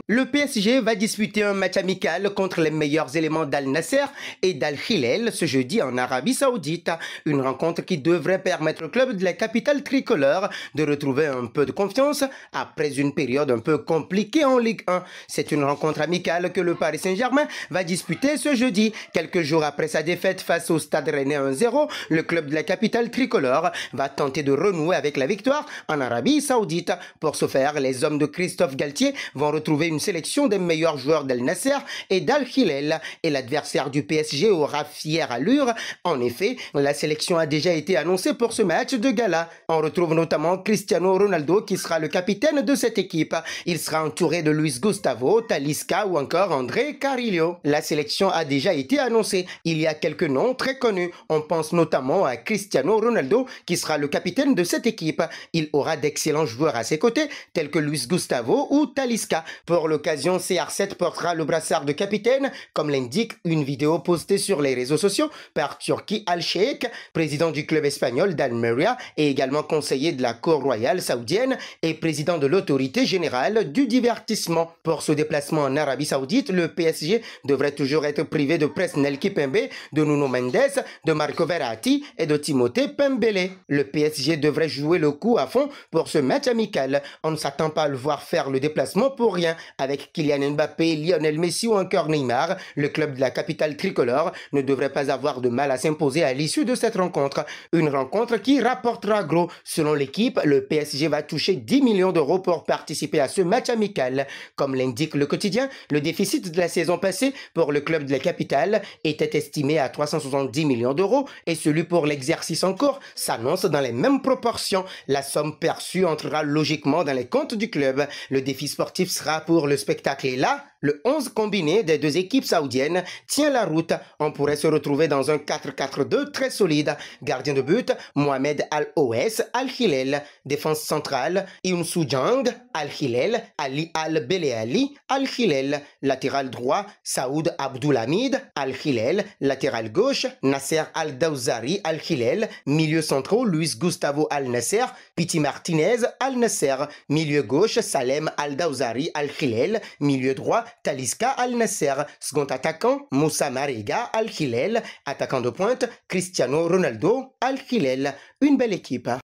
Le PSG va disputer un match amical contre les meilleurs éléments d'Al Nasser et d'Al Hilal ce jeudi en Arabie Saoudite. Une rencontre qui devrait permettre au club de la capitale tricolore de retrouver un peu de confiance après une période un peu compliquée en Ligue 1. C'est une rencontre amicale que le Paris Saint-Germain va disputer ce jeudi. Quelques jours après sa défaite face au Stade Rennais 1-0, le club de la capitale tricolore va tenter de renouer avec la victoire en Arabie Saoudite. Pour ce faire, les hommes de Christophe Galtier vont retrouver une sélection des meilleurs joueurs d'Al Nasser et d'Al Hilal, et l'adversaire du PSG aura fière allure. En effet, la sélection a déjà été annoncée pour ce match de gala. On retrouve notamment Cristiano Ronaldo qui sera le capitaine de cette équipe. Il sera entouré de Luis Gustavo, Talisca ou encore André Carrillo. La sélection a déjà été annoncée. Il y a quelques noms très connus. On pense notamment à Cristiano Ronaldo qui sera le capitaine de cette équipe. Il aura d'excellents joueurs à ses côtés tels que Luis Gustavo ou Talisca. Pour l'occasion, CR7 portera le brassard de capitaine, comme l'indique une vidéo postée sur les réseaux sociaux par Turki Al-Sheikh, président du club espagnol d'Almeria et également conseiller de la cour royale saoudienne et président de l'autorité générale du divertissement. Pour ce déplacement en Arabie Saoudite, le PSG devrait toujours être privé de Presnel Kimpembe, de Nuno Mendes, de Marco Verratti et de Timothée Pembele. Le PSG devrait jouer le coup à fond pour ce match amical. On ne s'attend pas à le voir faire le déplacement pour rien. Avec Kylian Mbappé, Lionel Messi ou encore Neymar, le club de la capitale tricolore ne devrait pas avoir de mal à s'imposer à l'issue de cette rencontre. Une rencontre qui rapportera gros. Selon l'équipe, le PSG va toucher 10 millions d'euros pour participer à ce match amical. Comme l'indique le quotidien, le déficit de la saison passée pour le club de la capitale était estimé à 370 millions d'euros et celui pour l'exercice en cours s'annonce dans les mêmes proportions. La somme perçue entrera logiquement dans les comptes du club. Le défi sportif sera pour le spectacle est là. Le 11 combiné des deux équipes saoudiennes tient la route. On pourrait se retrouver dans un 4-4-2 très solide. Gardien de but, Mohamed Al-Owais Al-Hilal. Défense centrale, Younsu Jang Al-Hilal, Ali Al-Beleali Al-Hilal. Latéral droit, Saoud Abdoulhamid Al-Hilal. Latéral gauche, Nasser Al-Dawzari Al-Hilal. Milieu centraux, Luis Gustavo Al-Nasser, Piti Martinez Al-Nasser. Milieu gauche, Salem Al-Dawzari Al-Hilal. Milieu droit, Talisca Al-Nasser. Second attaquant, Moussa Marega Al-Hilal. Attaquant de pointe, Cristiano Ronaldo Al-Hilal. Une belle équipe.